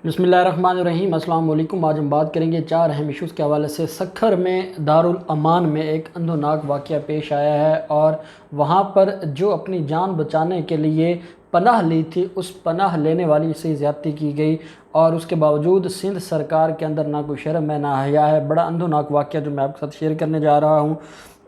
बिस्मिल्लाहिर्रहमानिर्रहीम। अस्सलाम वालेकुम। आज हम बात करेंगे 4 अहम इशूज़ के हवाले से। सखर में दारुल अमान में एक अंधोनाक वाक़या पेश आया है और वहाँ पर जो अपनी जान बचाने के लिए पनाह ली थी, उस पनाह लेने वाली से ज़्यादती की गई और उसके बावजूद सिंध सरकार के अंदर ना कोई शर्म है ना हया है। बड़ा अंधोनाक वाक़या जो मैं आपके साथ शेयर करने जा रहा हूँ।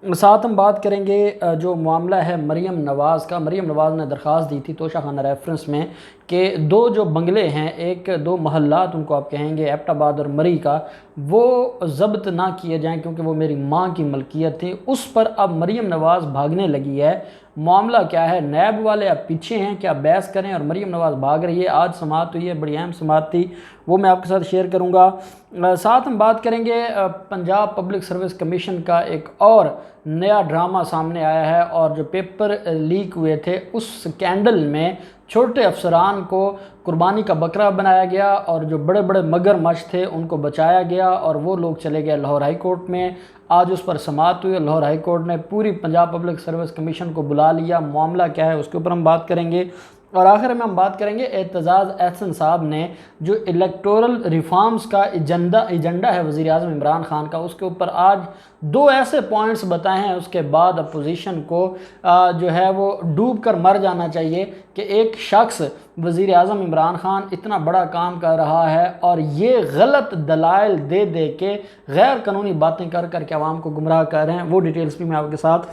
साथ हम बात करेंगे जो मामला है मरियम नवाज़ का। मरियम नवाज़ ने दरख्वास्त दी थी तोशा खाना रेफरेंस में कि दो जो बंगले हैं, एक दो महल्लात उनको आप कहेंगे एबटाबाद और मरी का, वो ज़ब्त ना किए जाएं क्योंकि वो मेरी माँ की मलकियत थी। उस पर अब मरियम नवाज़ भागने लगी है। मामला क्या है? नैब वाले अब पीछे हैं कि आप बहस करें और मरियम नवाज़ भाग रही है। आज समाअत हुई है, बड़ी अहम समाअत थी, वो मैं आपके साथ शेयर करूँगा। साथ हम बात करेंगे पंजाब पब्लिक सर्विस कमीशन का एक और नया ड्रामा सामने आया है और जो पेपर लीक हुए थे उस स्कैंडल में छोटे अफसरान को कुर्बानी का बकरा बनाया गया और जो बड़े बड़े मगरमच्छ थे उनको बचाया गया और वो लोग चले गए लाहौर हाई कोर्ट में। आज उस पर समाअत हुई। लाहौर हाई कोर्ट ने पूरी पंजाब पब्लिक सर्विस कमीशन को बुला लिया। मामला क्या है उसके ऊपर हम बात करेंगे और आखिर में हम बात करेंगे एतजाज़ अहसन साहब ने जो इलेक्टोरल रिफॉर्म्स का एजेंडा है वज़ीर आज़म इमरान खान का, उसके ऊपर आज दो ऐसे पॉइंट्स बताए हैं। उसके बाद अपोजिशन को जो है वो डूब कर मर जाना चाहिए कि एक शख्स वज़ीर आज़म इमरान खान इतना बड़ा काम कर रहा है और ये गलत दलाइल दे दे के गैर कानूनी बातें कर कर के आवाम को गुमराह कर रहे हैं। वो डिटेल्स भी मैं आपके साथ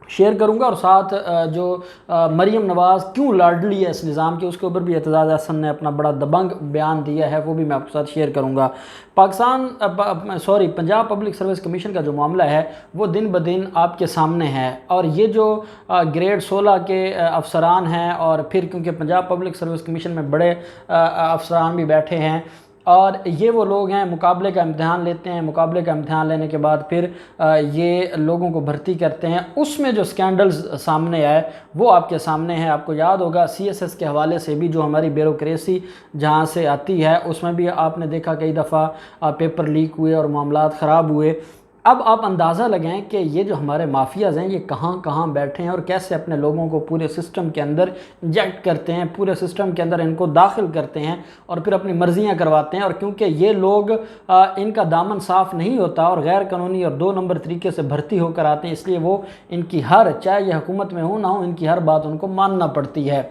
शेयर करूंगा और साथ जो मरियम नवाज़ क्यों लाडली है इस निज़ाम की, उसके ऊपर भी एतजाज़ अहसन ने अपना बड़ा दबंग बयान दिया है, वो भी मैं आपके साथ शेयर करूंगा। पंजाब पब्लिक सर्विस कमीशन का जो मामला है वो दिन ब दिन आपके सामने है और ये जो ग्रेड 16 के अफसरान हैं और फिर क्योंकि पंजाब पब्लिक सर्विस कमीशन में बड़े अफसरान भी बैठे हैं और ये वो लोग हैं मुकाबले का इम्तिहान लेते हैं। मुकाबले का इम्तिहान लेने के बाद फिर ये लोगों को भर्ती करते हैं। उसमें जो स्कैंडल्स सामने आए वो आपके सामने हैं। आपको याद होगा CSS के हवाले से भी जो हमारी ब्यूरोक्रेसी जहाँ से आती है उसमें भी आपने देखा कई दफ़ा पेपर लीक हुए और मामलात ख़राब हुए। अब आप अंदाज़ा लगाएं कि ये जो हमारे माफियाज़ हैं ये कहाँ कहाँ बैठे हैं और कैसे अपने लोगों को पूरे सिस्टम के अंदर इंजेक्ट करते हैं, पूरे सिस्टम के अंदर इनको दाखिल करते हैं और फिर अपनी मर्जियाँ करवाते हैं। और क्योंकि ये लोग इनका दामन साफ़ नहीं होता और गैर कानूनी और 2 नंबर तरीके से भर्ती होकर आते हैं, इसलिए वो इनकी चाहे ये हुकूमत में हो ना हो, इनकी हर बात उनको मानना पड़ती है।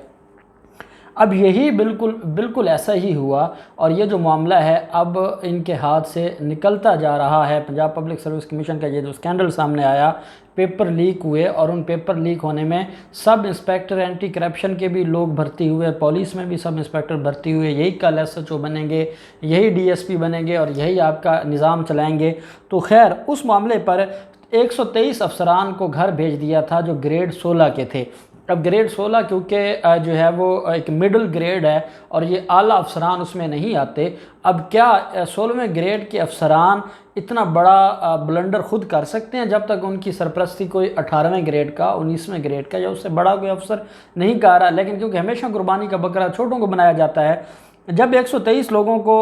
अब यही बिल्कुल ऐसा ही हुआ और ये जो मामला है अब इनके हाथ से निकलता जा रहा है। पंजाब पब्लिक सर्विस कमीशन का ये जो स्कैंडल सामने आया, पेपर लीक हुए और उन पेपर लीक होने में सब इंस्पेक्टर एंटी करप्शन के भी लोग भर्ती हुए, पुलिस में भी सब इंस्पेक्टर भर्ती हुए, यही कल SHO बनेंगे, यही DSP बनेंगे और यही आपका निज़ाम चलाएंगे। तो खैर उस मामले पर 123 अफसरान को घर भेज दिया था जो ग्रेड 16 के थे। अब ग्रेड 16 क्योंकि जो है वो एक मिडिल ग्रेड है और ये आला अफसरान उसमें नहीं आते। अब क्या 16वें ग्रेड के अफसरान इतना बड़ा ब्लंडर खुद कर सकते हैं जब तक उनकी सरपरस्ती कोई 18वें ग्रेड का, 19वें ग्रेड का या उससे बड़ा कोई अफसर नहीं कर रहा। लेकिन क्योंकि हमेशा कुर्बानी का बकरा छोटों को बनाया जाता है, जब 123 लोगों को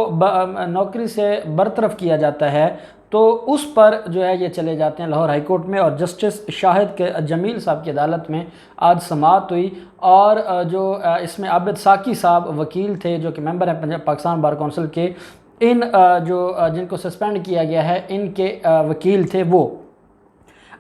नौकरी से बरतरफ किया जाता है तो उस पर जो है ये चले जाते हैं लाहौर हाई कोर्ट में। और जस्टिस शाहिद के जमील साहब की अदालत में आज समाअत हुई और जो इसमें आबिद साकी साहब वकील थे जो कि मेंबर हैं पंजाब पाकिस्तान बार काउंसिल के, इन जिनको सस्पेंड किया गया है इनके वकील थे वो।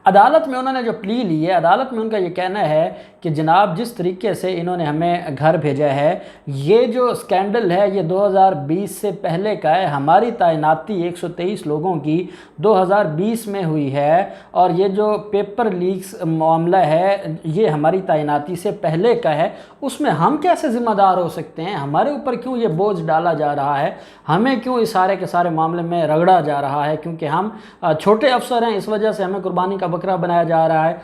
अदालत में उन्होंने जो प्ली ली है, अदालत में उनका ये कहना है कि जनाब जिस तरीके से इन्होंने हमें घर भेजा है, ये जो स्कैंडल है ये 2020 से पहले का है। हमारी तैनाती 123 लोगों की 2020 में हुई है और ये जो पेपर लीक्स मामला है ये हमारी तैनाती से पहले का है। उसमें हम कैसे ज़िम्मेदार हो सकते हैं? हमारे ऊपर क्यों ये बोझ डाला जा रहा है? हमें क्यों इस सारे के सारे मामले में रगड़ा जा रहा है? क्योंकि हम छोटे अफसर हैं, इस वजह से हमें कुर्बानी का बकरा बनाया जा रहा है।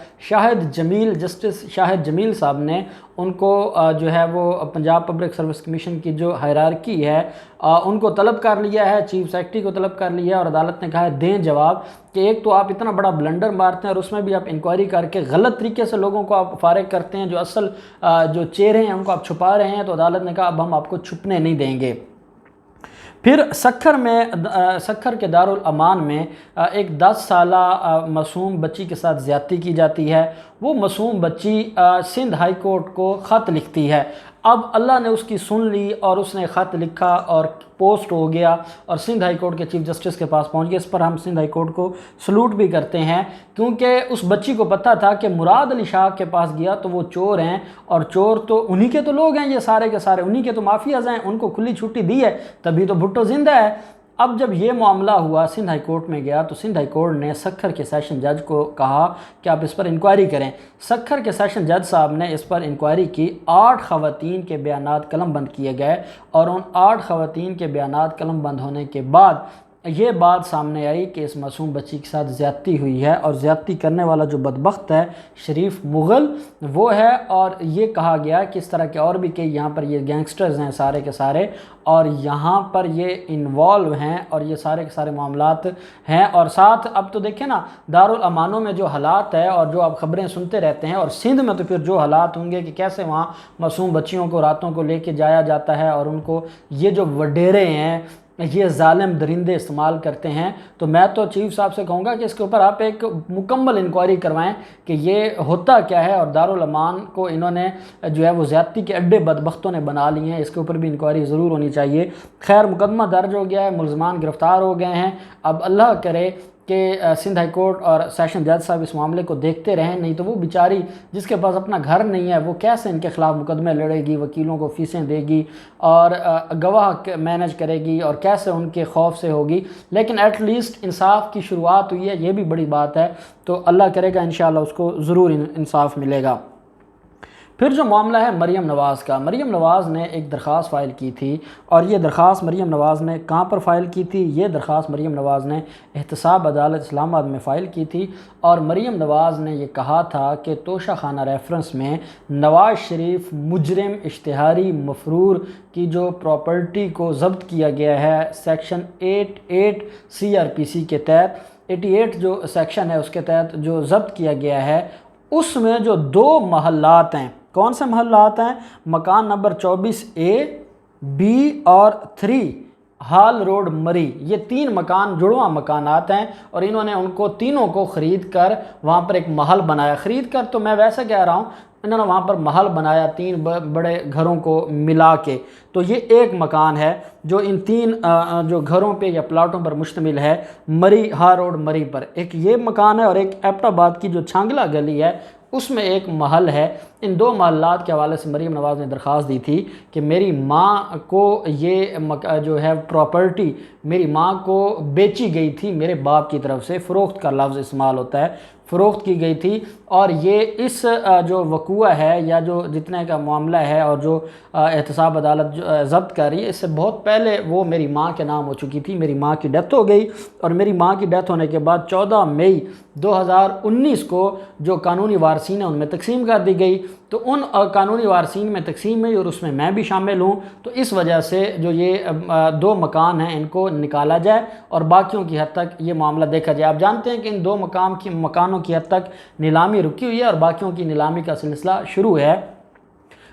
जस्टिस शाहिद जमील साहब ने उनको जो है वो पंजाब पब्लिक सर्विस कमीशन की जो हायरार्की है उनको तलब कर लिया है, चीफ सेक्रेटरी को तलब कर लिया है और अदालत ने कहा है दें जवाब कि एक तो आप इतना बड़ा ब्लंडर मारते हैं और उसमें भी आप इंक्वायरी करके गलत तरीके से लोगों को आप फारिग करते हैं, जो असल जो चेहरे हैं उनको आप छुपा रहे हैं। तो अदालत ने कहा अब हम आपको छुपने नहीं देंगे। फिर सखर के दारुल अमान में एक 10 साला मासूम बच्ची के साथ ज़्यादती की जाती है। वो मासूम बच्ची सिंध हाई कोर्ट को ख़त लिखती है। اب اللہ نے اس کی سن لی اور اس نے خط لکھا اور پوسٹ ہو گیا اور سندھ ہائی کورٹ کے چیف جسٹس کے پاس پہنچ گیا۔ اس پر ہم سندھ ہائی کورٹ کو سلوٹ بھی کرتے ہیں، کیونکہ اس بچی کو پتہ تھا کہ مراد علی شاہ کے پاس گیا تو وہ چور ہیں، اور چور تو انہی کے تو لوگ ہیں، یہ سارے کے سارے انہی کے تو مافیاز ہیں، ان کو کھلی چھٹی دی ہے تبھی تو بھٹو زندہ ہے۔ اب جب یہ معاملہ ہوا سندھ ہائی کورٹ میں گیا تو سندھ ہائی کورٹ نے سکھر کے سیشن جج کو کہا کہ آپ اس پر انکوائری کریں۔ سکھر کے سیشن جج صاحب نے اس پر انکوائری کی، 8 خواتین کے بیانات قلم بند کیے گئے، اور ان 8 خواتین کے بیانات قلم بند ہونے کے بعد یہ بات سامنے آئی کہ اس معصوم بچی کے ساتھ زیادتی ہوئی ہے، اور زیادتی کرنے والا جو بدبخت ہے شریف مغل وہ ہے، اور یہ کہا گیا کہ اس طرح کے اور بھی کئی یہاں پر یہ گینگسٹرز ہیں سارے کے سارے، اور یہاں پر یہ انوالو ہیں اور یہ سارے کے سارے معاملات ہیں۔ اور ساتھ اب تو دیکھیں نا دارالامانوں میں جو حالات ہے اور جو آپ خبریں سنتے رہتے ہیں، اور سندھ میں تو پھر جو حالات ہوں گے کہ کیسے وہاں معصوم بچیوں کو راتوں کو لے کے جایا جاتا ہے اور ان کو یہ جو وڈیرے ہیں یہ ظالم درندے استعمال کرتے ہیں، تو میں تو چیف صاحب سے کہوں گا کہ اس کے اوپر آپ ایک مکمل انکوائری کروائیں کہ یہ ہوتا کیا ہے، اور دارالامان کو انہوں نے جو ہے وہ زیادتی کے اڈے بدبختوں نے بنا لیے ہیں، اس کے اوپر بھی انکوائری ضرور ہونی چاہیے۔ خیر مقدمہ درج ہو گیا ہے، ملزمان گرفتار ہو گئے ہیں، اب اللہ کرے کہ سندھ ہائی کورٹ اور سیشن جج صاحب اس معاملے کو دیکھتے رہیں، نہیں تو وہ بیچاری جس کے پاس اپنا گھر نہیں ہے وہ کیسے ان کے خلاف مقدمے لڑے گی، وکیلوں کو فیسیں دے گی اور گواہ مینج کرے گی، اور کیسے ان کے خوف سے ہوگی۔ لیکن ایٹ لیسٹ انصاف کی شروعات ہوئی ہے، یہ بھی بڑی بات ہے، تو اللہ کرے گا انشاءاللہ اس کو ضرور انصاف ملے گا۔ پھر جو معاملہ ہے مریم نواز کا، مریم نواز نے ایک درخواست فائل کی تھی، اور یہ درخواست مریم نواز نے کہاں پر فائل کی تھی؟ یہ درخواست مریم نواز نے احتساب عدالت اسلام آباد میں فائل کی تھی، اور مریم نواز نے یہ کہا تھا کہ توشہ خانہ ریفرنس میں نواز شریف مجرم اشتہاری مفرور کی جو پراپرٹی کو ضبط کیا گیا ہے سیکشن 88 CRPC کے تحت، 88 جو سیکشن ہے اس کے تحت جو ضبط کیا گیا ہے، اس میں جو 2 محلات ہیں، کون سے محلات ہیں؟ مکان نمبر 24A، B اور 3 ہال روڈ مری، یہ 3 مکان جڑواں مکانات ہیں، اور انہوں نے ان کو تینوں کو خرید کر وہاں پر ایک محل بنایا، خرید کر تو میں ویسے کہہ رہا ہوں، انہوں نے وہاں پر محل بنایا 3 بڑے گھروں کو ملا کے۔ تو یہ ایک مکان ہے جو ان 3 جو گھروں پہ یا پلاٹوں پر مشتمل ہے، مری ہال روڈ مری پر ایک یہ مکان ہے، اور ایک ایبٹ آباد کی جو چھانگلہ گلی ہے اس میں ایک محل ہے۔ ان 2 محلات کے حوالے سے مریم نواز نے درخواست دی تھی کہ میری ماں کو یہ جو ہے پراپرٹی میری ماں کو بیچی گئی تھی میرے باپ کی طرف سے، فروخت کا لفظ استعمال ہوتا ہے، فروخت کی گئی تھی، اور یہ اس جو وقوع ہے یا جو جتنے کا معاملہ ہے اور جو احتساب عدالت ضبط کر رہی ہے، اس سے بہت پہلے وہ میری ماں کے نام ہو چکی تھی۔ میری ماں کی ڈیتھ ہو گئی، اور میری ماں کی ڈیتھ ہونے کے بعد 14 مئی 2019 کو جو قانونی وارثین ہیں ان میں تقسیم کر دی گئی، تو ان قانونی وارثین میں تقسیم ہوئی اور اس میں میں بھی شامل ہوں، تو اس وجہ سے جو یہ 2 مکان ہیں ان کو نکالا جائے اور باقیوں کی حد تک یہ معاملہ دیکھا جائے۔ آپ جانتے ہیں کہ ان 2 مکانوں کی حد تک نیلامی رکی ہوئی ہے اور باقیوں کی نیلامی کا سلسلہ شروع ہے۔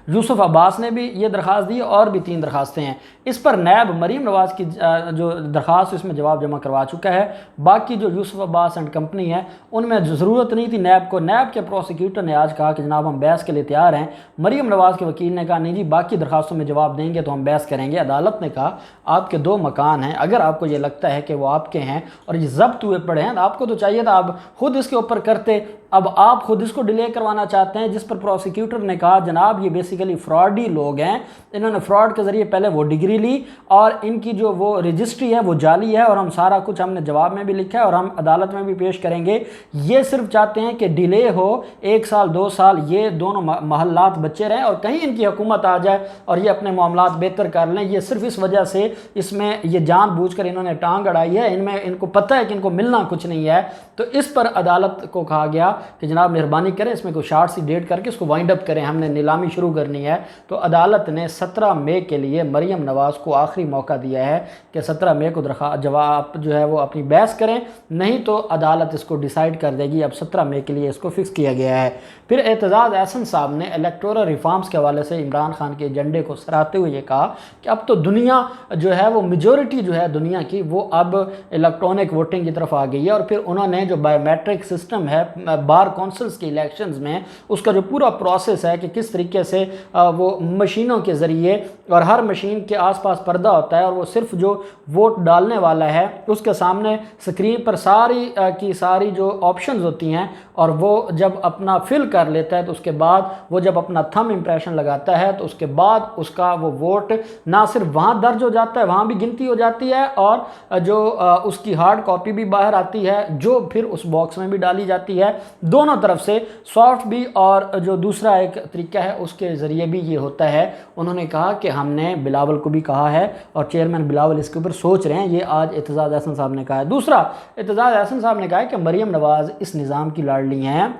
یوسف عباس نے بھی یہ درخواست دی، اور بھی 3 درخواستیں ہیں۔ اس پر نیب مریم نواز کی جو درخواست اس میں جواب جمع کروا چکا ہے، باقی جو یوسف عباس اینڈ کمپنی ہے ان میں ضرورت نہیں تھی نیب کو۔ نیب کے پروسیکیوٹر نے آج کہا کہ جناب ہم بحث کے لیے تیار ہیں۔ مریم نواز کے وکیل نے کہا نہیں جی باقی درخواستوں میں جواب دیں گے تو ہم بحث کریں گے۔ عدالت نے کہا آپ کے 2 مکان ہیں، اگر آپ کو یہ لگتا ہے کہ وہ آپ کے ہیں اور یہ ضبط ہوئے پڑے ہیں، آپ کو تو چاہیے تھا آپ خود اس کے اوپر کرتے، اب آپ خود اس کو ڈیلے کروانا چاہتے ہیں، جس پر پروسیکیوٹر نے کہا جناب یہ بیسیکلی فراڈی لوگ ہیں، انہوں نے فراڈ کے ذریعے پہلے وہ ڈگری لی اور ان کی جو وہ رجسٹری ہے وہ جعلی ہے، اور ہم سارا کچھ ہم نے جواب میں بھی لکھا ہے اور ہم عدالت میں بھی پیش کریں گے۔ یہ صرف چاہتے ہیں کہ ڈیلے ہو 1 سال 2 سال، یہ دونوں محلات بچے رہیں اور کہیں ان کی حکومت آ جائے اور یہ اپنے معاملات بہتر کر لیں۔ یہ صرف اس وجہ سے اس میں یہ جان بوجھ کر انہوں نے ٹانگ اڑائی ہے، ان کو پتہ ہے کہ ان کو ملنا کچھ نہیں ہے۔ تو اس پر عدالت کو کہا گیا کہ جناب مہربانی کریں اس میں کوئی شارٹ سی ڈیٹ کر کے اس کو وائنڈ اپ کریں، ہم نے نیلامی شروع کرنی ہے۔ تو عدالت نے 17 مئی کے لیے مریم نواز کو آخری موقع دیا ہے کہ 17 مئی کو جواب جو ہے وہ اپنی بحث کریں، نہیں تو عدالت اس کو ڈیسائیڈ کر دے گی۔ اب 17 مئی کے لیے اس کو فکس کیا گیا ہے۔ پھر اعتزاز احسن صاحب نے الیکٹورل ریفارمز کے حوالے سے عمران خان کے ایجنڈے کو سراہتے ہوئے یہ کہا کہ اب تو دنیا جو ہے وہ میجورٹی جو ہے دنیا کی وہ اب الیکٹرانک ووٹنگ کی طرف آ گئی ہے، اور پھر انہوں نے جو بائیو میٹرک سسٹم ہے बार काउंसिल्स के इलेक्शंस में उसका जो पूरा प्रोसेस है कि किस तरीके से वो मशीनों के ज़रिए, और हर मशीन के आसपास पर्दा होता है और वो सिर्फ जो वोट डालने वाला है उसके सामने स्क्रीन पर सारी की सारी जो ऑप्शंस होती हैं, और वो जब अपना फिल कर लेता है तो उसके बाद वो जब अपना थंब इम्प्रेशन लगाता है तो उसके बाद उसका वो वोट ना सिर्फ वहाँ दर्ज हो जाता है, वहाँ भी गिनती हो जाती है, और जो उसकी हार्ड कॉपी भी बाहर आती है जो फिर उस बॉक्स में भी डाली जाती है। दोनों तरफ से सॉफ्ट भी और जो दूसरा एक तरीका है उसके ज़रिए भी ये होता है। उन्होंने कहा कि हमने बिलावल को भी कहा है और चेयरमैन बिलावल इसके ऊपर सोच रहे हैं, ये आज एतजाज़ अहसन साहब ने कहा है। दूसरा, एतजाज़ अहसन साहब ने कहा है कि मरीम नवाज़ इस निज़ाम की लाडली हैं।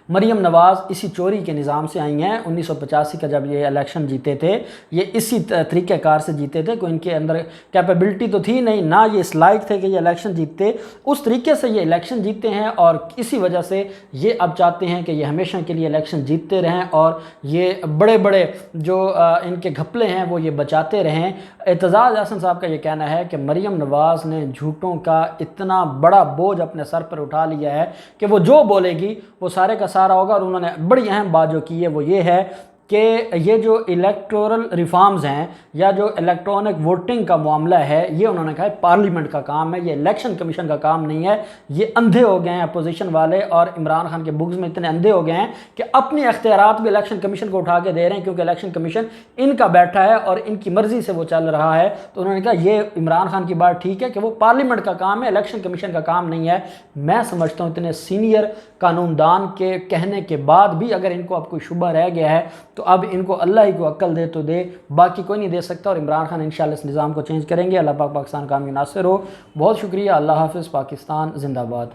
मरीम नवाज़ इसी चोरी के निज़ाम से आई हैं। 1985 का जब ये इलेक्शन जीते थे, ये इसी तरीक़ेकार से जीते थे, कोई इनके अंदर कैपेबिलिटी तो थी नहीं, ना ये इस लायक थे कि ये इलेक्शन जीतते, उस तरीके से ये इलेक्शन जीते हैं और इसी वजह से ये अब चाहते हैं कि ये हमेशा के लिए इलेक्शन जीतते रहें और ये बड़े बड़े जो इनके घपले हैं वो ये बचाते रहें। एतजाज़ अहसन साहब का ये कहना है कि मरीम नवाज़ ने झूठों का इतना बड़ा बोझ अपने सर पर उठा लिया है कि वो जो बोलेगी वो सारे का सारा होगा। और उन्होंने बड़ी अहम बात जो की है वो ये है कि ये जो इलेक्टोरल रिफॉर्म्स हैं या जो इलेक्ट्रॉनिक वोटिंग का मामला है, ये उन्होंने कहा है पार्लियामेंट का काम है, ये इलेक्शन कमीशन का काम नहीं है। ये अंधे हो गए हैं अपोजिशन वाले और इमरान खान के बुग्ज़ में इतने अंधे हो गए हैं कि अपनी अख्तियारात भी इलेक्शन कमीशन को उठा के दे रहे हैं, क्योंकि इलेक्शन कमीशन इनका बैठा है और इनकी मर्ज़ी से वो चल रहा है। तो उन्होंने कहा ये इमरान खान की बात ठीक है कि वो पार्लियामेंट का काम है, इलेक्शन कमीशन का काम नहीं है। मैं समझता हूँ इतने सीनियर कानूनदान के कहने के बाद भी अगर इनको अब कोई शुबा रह गया है तो अब इनको अल्लाह ही को अक्ल दे तो दे, बाकी कोई नहीं दे सकता। और इमरान खान इंशाल्लाह इस निज़ाम को चेंज करेंगे। अल्लाह पाक पाकिस्तान का आमीन नासिर हो। बहुत शुक्रिया। अल्लाह हाफ़िज़। पाकिस्तान जिंदाबाद।